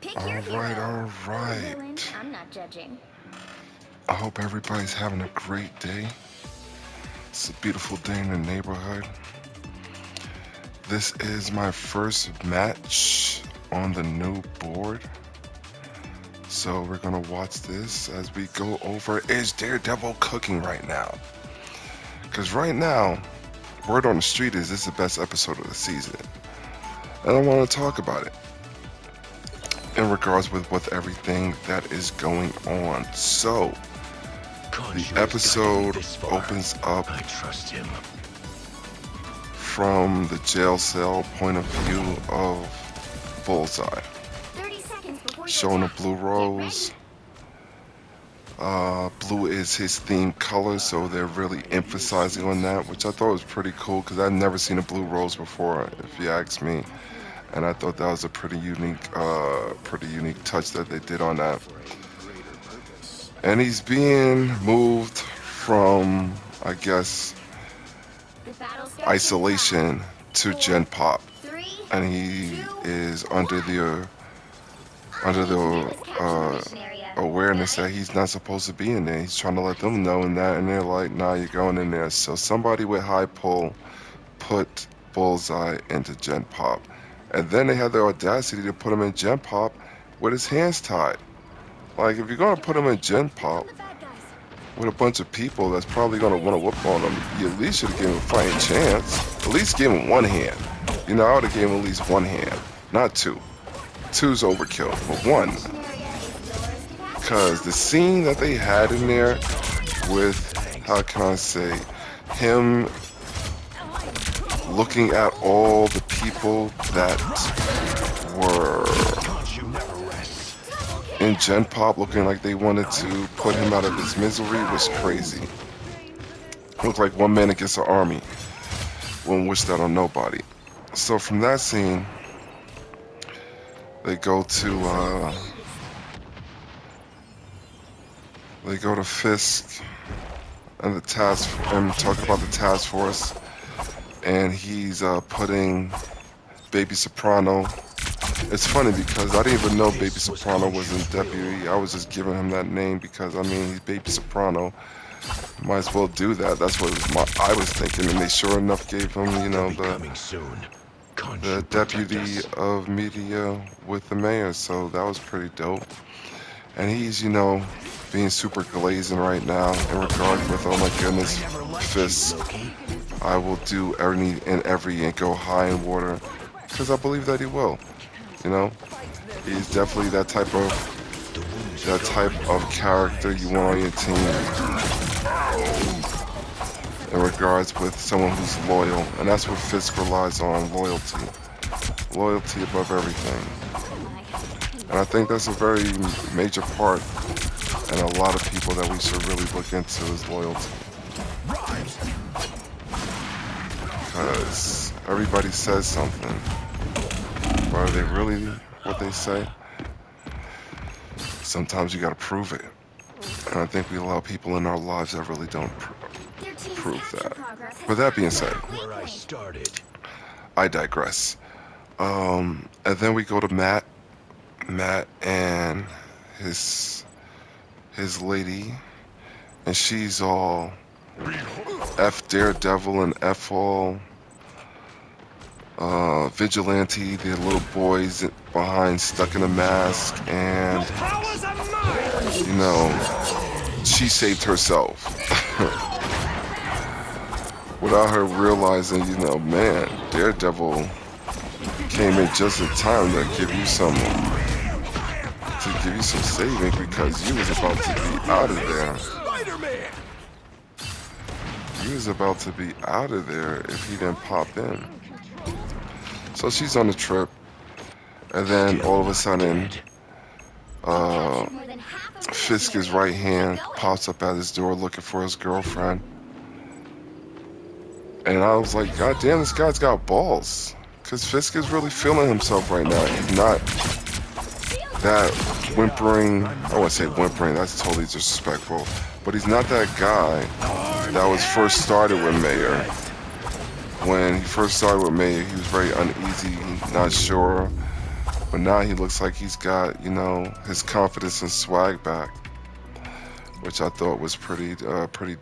Pick your Alright, hero. Or villain. alright. I'm not judging. I hope everybody's having a great day. It's a beautiful day in the neighborhood. This is my first match on the new board. So we're gonna watch this as we go over is Daredevil cooking right now? Because right now, word on the street is this is the best episode of the season. And I want to talk about it in regards with everything that is going on. So the episode opens up I trust him. from the jail cell point of view of Bullseye, 30 seconds before you showing a attack. blue Get rose. ready. Blue is his theme color, so they're really emphasizing on that, which I thought was pretty cool because I've never seen a blue rose before, if you ask me. And I thought that was a pretty unique touch that they did on that. And he's being moved from, I guess, The battle starts in isolation to Gen Pop, 5, 3, and he 2, is 1. under I need to get the this capsule mission area. awareness Got that it? he's not supposed to be in there. He's trying to let them know in that, and they're like, "Nah, you're going in there." So somebody with high pull put Bullseye into Gen Pop, and then they had the audacity to put him in Gen Pop with his hands tied. Like, if you're gonna put him in Gen Here come Pop the bad guys. with a bunch of people that's probably gonna want to whoop on him, you at least should have given him a fighting chance. At least give him one hand. You know, I would have given him at least one hand, not two. Two's overkill, but one. Mission area is yours to capture. Because the scene that they had in there with, how can I say, him looking at all the people that were in Gen Pop looking like they wanted to put him out of his misery was crazy. Looked like one man against an army. Wouldn't wish that on nobody. So from that scene, they go to Fisk and the task and talking about the task force, and he's putting Baby Soprano. It's funny because I didn't even know Baby Soprano was in deputy. I was just giving him that name because I mean he's Baby Soprano. Might as well do that. That's what I was thinking, and they sure enough gave him, you know, Coming soon. the deputy of media with the mayor. So that was pretty dope. And he's, you know, being super glazing right now in regard with, oh my goodness, Fisk. I will do any and every and go high in water because I believe that he will. You know, he's definitely that type of character you want on your team in regards with someone who's loyal, and that's what Fisk relies on: loyalty above everything. And I think that's a very major part, and a lot of people that we should really look into is loyalty. Because everybody says something, but are they really what they say? Sometimes you gotta prove it. And I think we allow people in our lives that really don't Their team's prove capture that. progress has With that being gotten said, Where I waypoint. started. I digress. And then we go to Matt and his lady, and she's all F Daredevil and F all vigilante, the little boys behind stuck in a mask, and you know, she saved herself without her realizing, you know, man, Daredevil came in just in time to give you some saving because you was about to be out of there. He was about to be out of there if he didn't pop in. So she's on the trip, and then all of a sudden, uh, More than half of the Fisk's mission right area. hand Keep going. pops up at his door looking for his girlfriend. And I was like, God damn, this guy's got balls. Because Fisk is really feeling himself right now. He's not that whimpering, I wouldn't say whimpering, that's totally disrespectful. But he's not that guy that was first started with Mayor. When he first started with Mayor, he was very uneasy, not sure But now he looks like he's got, his confidence and swag back, which I thought was pretty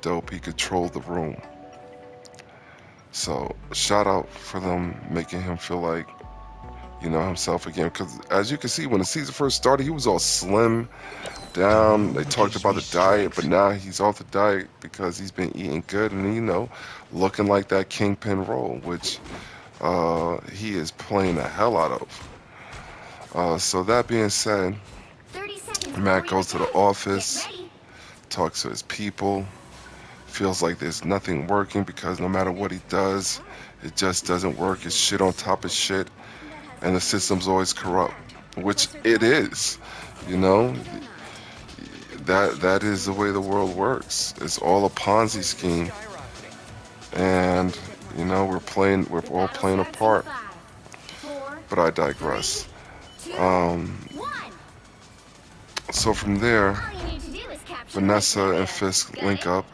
dope. He controlled the room. So shout out for them making him feel like, himself again. Because as you can see, when the season first started, he was all slim down. They talked about the diet, but now he's off the diet because he's been eating good and, looking like that Kingpin role, which he is playing the hell out of. So that being said, 30 seconds Matt before goes to the your attack. office, Get ready. talks to his people, feels like there's nothing working because no matter what he does, it just doesn't work. It's shit on top of shit, and the system's always corrupt, which it is. You know, that is the way the world works. It's all a Ponzi scheme, and we're all playing a part. But I digress. So from there, Vanessa and Fisk link up,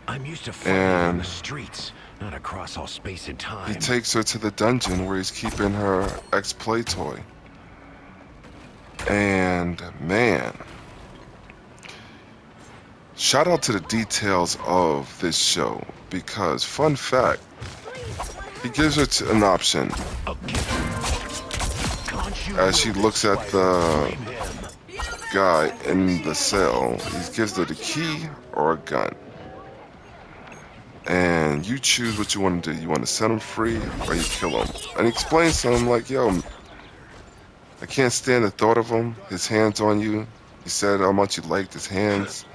I'm used to fighting on the streets, not across all space and time. he takes her to the dungeon where he's keeping her ex-play toy. And man, shout out to the details of this show, because fun fact, he gives her an option as she looks at the guy in the cell. He gives her the key or a gun, and you choose what you want to do. You want to set him free or you kill him. And he explains to him like, yo, I can't stand the thought of him, his hands on you. He said how much you liked his hands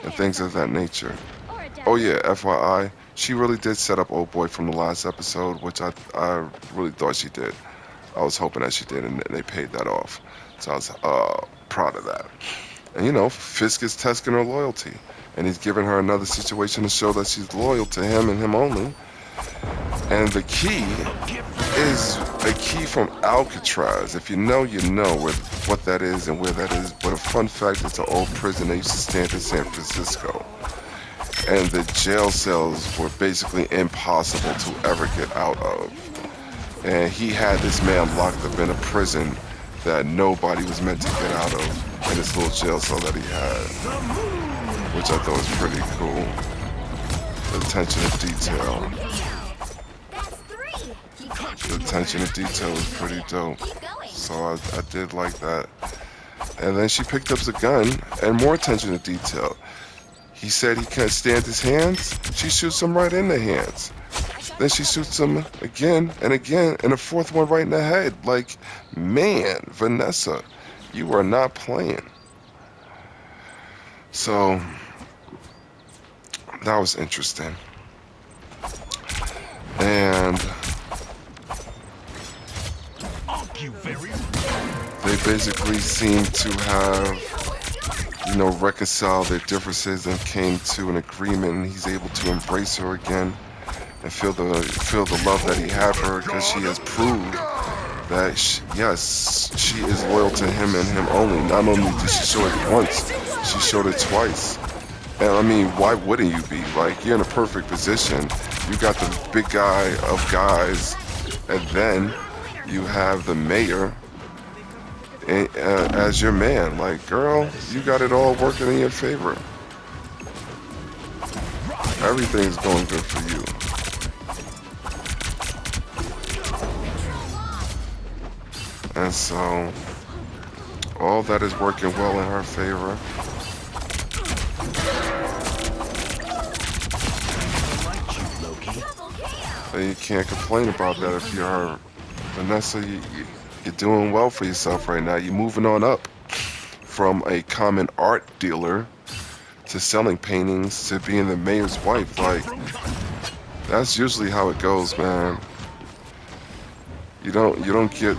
and things of that nature. Oh yeah, FYI, she really did set up Old Boy from the last episode, which I really thought she did. I was hoping that she did, and they paid that off. So I was proud of that. And Fisk is testing her loyalty, and he's giving her another situation to show that she's loyal to him and him only. And the key is a key from Alcatraz. If you know, you know what that is and where that is. But a fun fact, it's an old prison that used to stand in San Francisco. And the jail cells were basically impossible to ever get out of. And he had this man locked up in a prison that nobody was meant to get out of, in this little jail cell that he had, which I thought was pretty cool. The attention to detail. The attention to detail was pretty dope. So I did like that. And then she picked up the gun, and more attention to detail. He said he can't stand his hands. She shoots him right in the hands. Then she shoots him again and again, and a fourth one right in the head. Like, man, Vanessa, you are not playing. So that was interesting. And they basically seem to have, reconciled their differences and came to an agreement, and he's able to embrace her again and feel the love that he had for her, because she has proved that she is loyal to him and him only. Not only did she show it once, she showed it twice. And I mean, why wouldn't you be? Like, you're in a perfect position. You got the big guy of guys, and then you have the mayor as your man. Like, girl, you got it all working in your favor. Everything's going good for you. And so, all that is working well in her favor. So you can't complain about that if you're her. Vanessa, you're doing well for yourself right now. You're moving on up from a common art dealer to selling paintings to being the mayor's wife. Like, that's usually how it goes, man. You don't get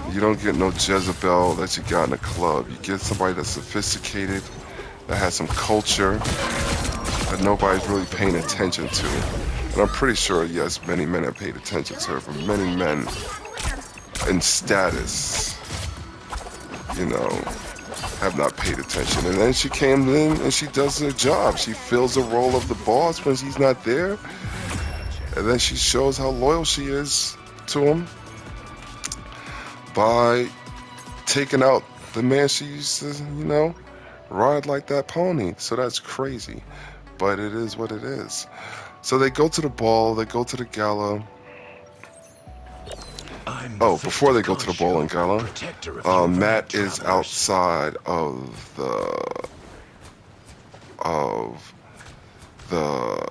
no Jezebel that you got in a club. You get somebody that's sophisticated, that has some culture, that nobody's really paying attention to. And I'm pretty sure, yes, many men have paid attention to her, but many men in status, have not paid attention. And then she came in and she does her job. She fills the role of the boss when he's not there. And then she shows how loyal she is to him. by taking out the man she used to, ride like that pony. So that's crazy. But it is what it is. So they go to the ball, they go to the gala. I'm Oh, before they go to the ball and Khonshu, gala, protector of the overnight Matt is travelers. outside of the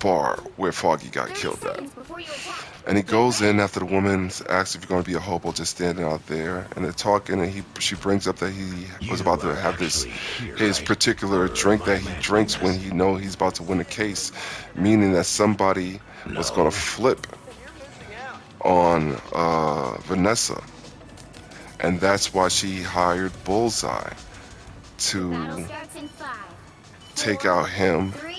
bar where Foggy got 30 killed at. seconds before you attack. And he Get goes ready. in after the woman asks if you're going to be a hobo just standing out there. And they're talking, and she brings up that he was You about to are have this actually here, his right? particular Or drink am I that he imagining drinks when this? he know he's about to win a case, meaning that somebody was going to No. flip on Vanessa, and that's why she hired Bullseye The battle to starts in 5, take 4, out him, 3,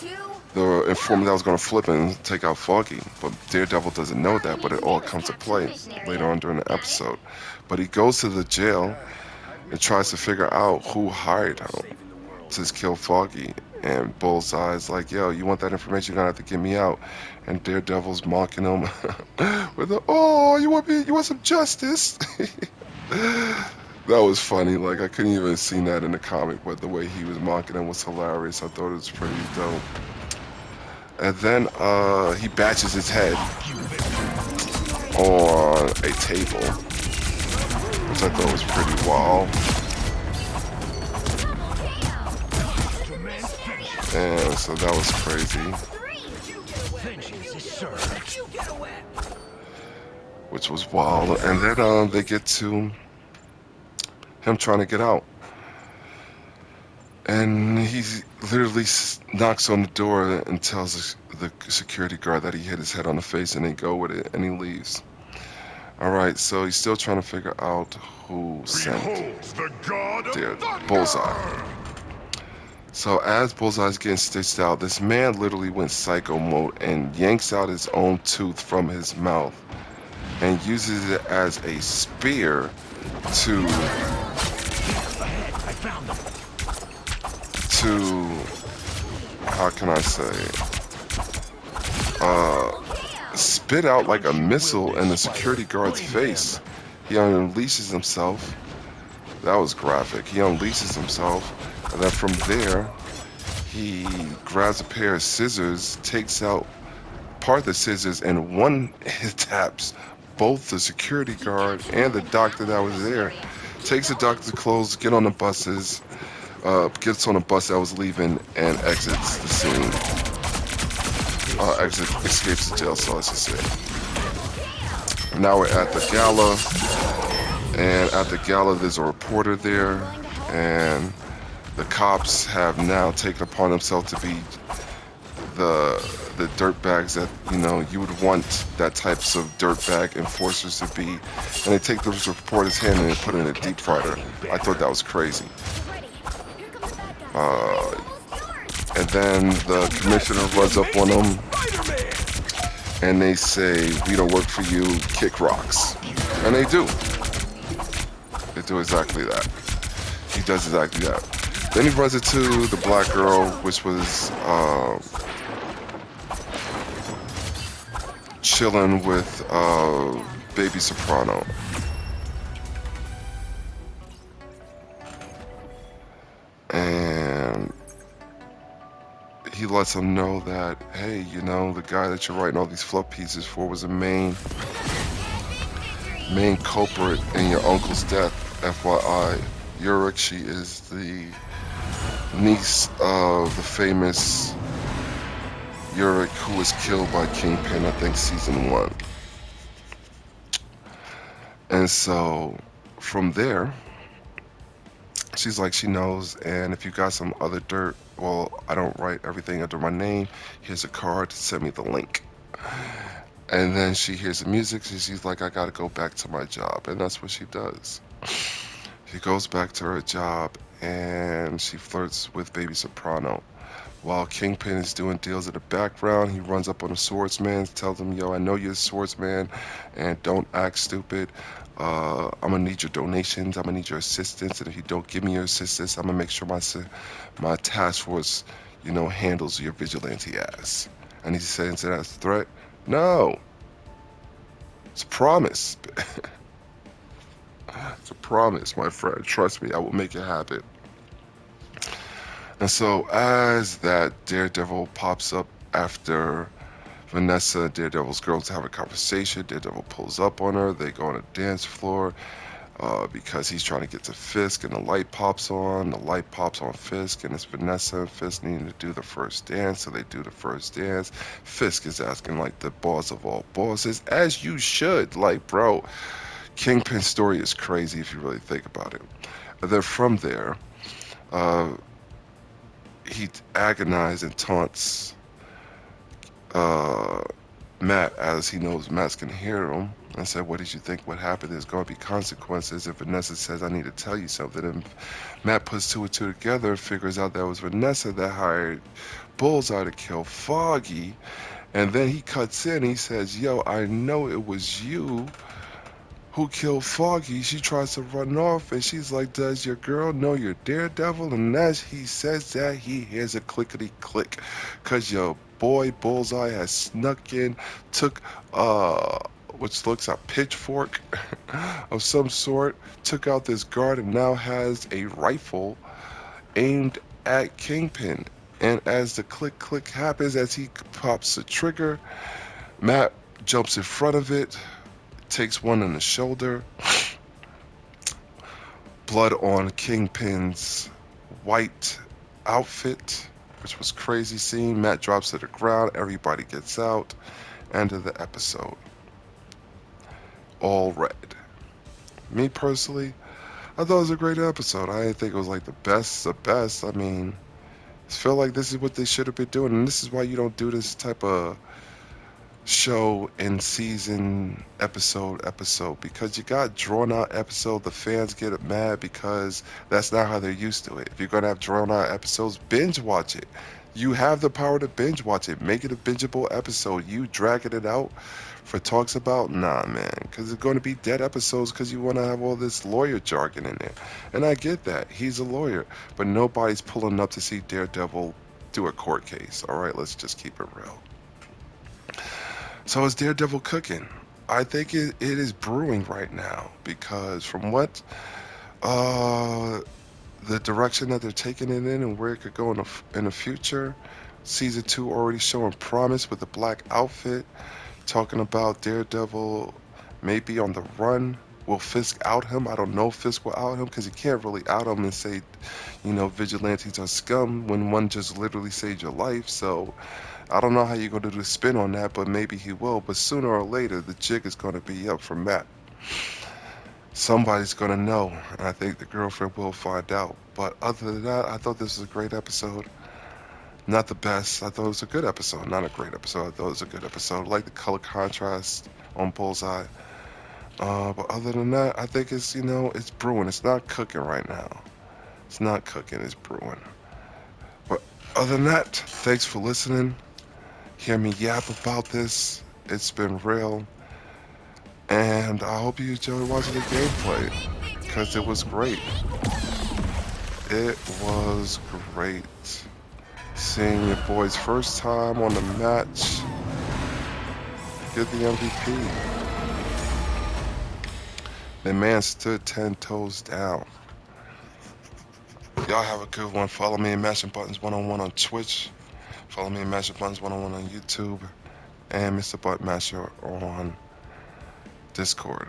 2, the informant 1. that was going to flip and take out Foggy. But Daredevil doesn't know All you that, but need it to all do is comes to capture the play mission later area. on during the Got it? episode. But he goes to the jail and tries to figure out who hired him to kill Foggy. And Bullseye's like, yo, you want that information, you're gonna have to get me out. And Daredevil's mocking him with the, oh, you want some justice? That was funny. Like, I couldn't even seen that in the comic, but the way he was mocking him was hilarious. I thought it was pretty dope. And then he bashes his head on a table, which I thought was pretty wild. And so that was crazy, Vengeance is served. which was wild. And then they get to him trying to get out. And he literally knocks on the door and tells the security guard that he hit his head on the face, and they go with it, and he leaves. All right, so he's still trying to figure out who sent the god their Bullseye. So as Bullseye's getting stitched out, this man literally went psycho mode and yanks out his own tooth from his mouth and uses it as a spear to I found them. how can I say, spit out like a missile in the security guard's face. He unleashes himself. That was graphic. He unleashes himself, and then from there, he grabs a pair of scissors, takes out part of the scissors, and one hit taps both the security guard and the doctor that was there. Takes the doctor's clothes, gets on the bus that was leaving, and exits the scene. Escapes the jail cell, I should say. Now we're at the gala, and at the gala there's a reporter there, and the cops have now taken upon themselves to be the dirtbags that you would want that types of dirtbag enforcers to be, and they take the reporter's hand and they put it in a deep fryer. I thought that was crazy. And then the commissioner runs up on them, and they say, "We don't work for you, kick rocks." And they do. They do exactly that. He does exactly that. Then he runs into the black girl, which was chilling with Baby Soprano. And he lets him know that, hey, the guy that you're writing all these fluff pieces for was a main culprit in your uncle's death. FYI, Yurik, she is the niece of the famous Yurik who was killed by Kingpin, I think season 1. And so from there, she's like, she knows, and if you got some other dirt, well, I don't write everything under my name. Here's a card, send me the link. And then she hears the music, and she's like, I gotta go back to my job. And that's what she does. She goes back to her job, and she flirts with Baby Soprano. While Kingpin is doing deals in the background, he runs up on the swordsman, tells him, yo, I know you're a swordsman, and don't act stupid. I'm gonna need your donations, I'm gonna need your assistance, and if you don't give me your assistance, I'm gonna make sure my task force, handles your vigilante ass. And he says that as a threat. No. It's a promise. It's a promise, my friend. Trust me, I will make it happen. And so, as that Daredevil pops up after Vanessa and Daredevil's girls have a conversation, Daredevil pulls up on her. They go on a dance floor because he's trying to get to Fisk, and the light pops on. The light pops on Fisk, and it's Vanessa and Fisk needing to do the first dance, so they do the first dance. Fisk is asking like the boss of all bosses, as you should. Like, bro, Kingpin's story is crazy if you really think about it. And then from there, uh, he agonizes and taunts uh, Matt as he knows Matt's can hear him. I said, what did you think would happen? There's going to be consequences. And Vanessa says, I need to tell you something. And Matt puts two and two together and figures out that it was Vanessa that hired Bullseye to kill Foggy. And then he cuts in. He says, yo, I know it was you who killed Foggy. She tries to run off, and she's like, does your girl know you're Daredevil? And as he says that, he hears a clickety click, because your boy Bullseye has snuck in, took which looks a pitchfork of some sort, took out this guard, and now has a rifle aimed at Kingpin. And as the click click happens, as he pops the trigger, Matt jumps in front of it, takes one in the shoulder. Blood on Kingpin's white outfit, which was crazy scene. Matt drops to the ground. Everybody gets out. End of the episode. All red. Me personally, I thought it was a great episode. I didn't think it was like the best. I mean, I feel like this is what they should have been doing, and this is why you don't do this type of show in season episode because you got drawn out episode. The fans get mad because that's not how they're used to it. If you're gonna have drawn out episodes, binge watch it. You have the power to binge watch it. Make it a bingeable episode. You dragging it out for talks about, nah, man, because it's going to be dead episodes because you want to have all this lawyer jargon in there. And I get that. He's a lawyer, but nobody's pulling up to see Daredevil do a court case. All right, let's just keep it real. So is Daredevil cooking? I think it is brewing right now because from what the direction that they're taking it in and where it could go in the future, season 2 already showing promise with the black outfit, talking about Daredevil maybe on the run. Will Fisk out him? I don't know if Fisk will out him because you can't really out him and say, vigilantes are scum when one just literally saved your life. So I don't know how you're going to do the spin on that, but maybe he will. But sooner or later, the jig is going to be up for Matt. Somebody's going to know, and I think the girlfriend will find out. But other than that, I thought this was a great episode. Not the best. I thought it was a good episode. Not a great episode. I thought it was a good episode. I like the color contrast on Bullseye. But other than that, I think it's brewing. It's not cooking right now. It's not cooking. It's brewing. But other than that, thanks for listening. Hear me yap about this. It's been real. And I hope you enjoyed watching the gameplay because it was great. It was great. Seeing your boys first time on the match get the MVP. The man stood 10 toes down. Y'all have a good one. Follow me at Mashing Buttons 101 on Twitch. Follow me at Mashing Buttons 101 on YouTube. And Mr. Butt Masher on Discord.